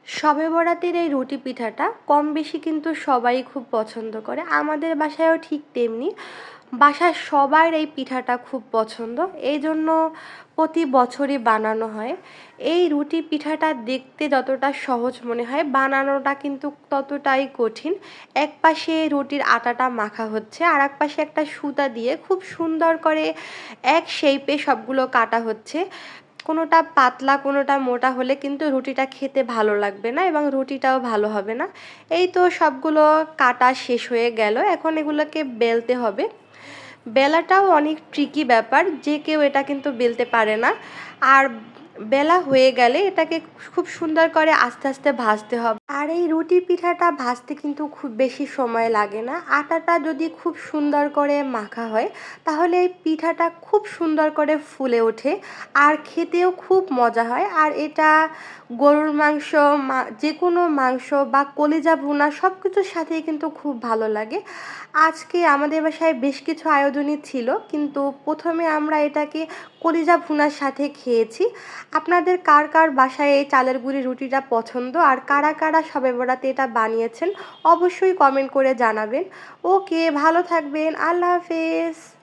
শবে বরাতের এই রুটি পিঠাটা কম বেশি কিন্তু সবাই খুব পছন্দ করে। আমাদের বাসায়ও ঠিক তেমনি। বাসার সবার এই পিঠাটা খুব পছন্দ। এইজন্য প্রতি বছরই বানানো হয়। এই রুটি পিঠাটা দেখতে যতটা সহজ মনে হয়, বানানোটা কিন্তু ততটাই কঠিন। একপাশে রুটির আটাটা মাখা হচ্ছে, আর একপাশে একটা সুতা দিয়ে খুব সুন্দর করে এক শেইপে সবগুলো কাটা হচ্ছে। কোনোটা পাতলা কোনোটা মোটা হলে কিন্তু রুটিটা খেতে ভালো লাগবে না এবং রুটিটাও ভালো হবে না। এই তো সবগুলো কাটা শেষ হয়ে গেল, এখন এগুলোকে বেলতে হবে। বেলাটাও অনেক ট্রিকি ব্যাপার, যে কেউ এটা কিন্তু বেলতে পারে না। আর বেলা হয়ে গেলে এটাকে খুব সুন্দর করে আস্তে আস্তে ভাজতে হবে। আর এই রুটি পিঠাটা ভাজতে কিন্তু খুব বেশি সময় লাগে না। আটাটা যদি খুব সুন্দর করে মাখা হয় তাহলে এই পিঠাটা খুব সুন্দর করে ফুলে ওঠে আর খেতেও খুব মজা হয়। আর এটা গরুর মাংস, যে কোনো মাংস বা কলিজা ভুনা সব কিছুর সাথেই কিন্তু খুব ভালো লাগে। আজকে আমাদের বাসায় বেশ কিছু আয়োজনই ছিল, কিন্তু প্রথমে আমরা এটাকে কলিজা ভুনার সাথে খেয়েছি। আপনাদের কার কার বাসায় এই চালের গুঁড়ি রুটিটা পছন্দ আর কারা কারা শবে বরাতে এটা বানিয়েছেন অবশ্যই কমেন্ট করে জানাবেন। ওকে, ভালো থাকবেন, আল্লাহ হাফেজ।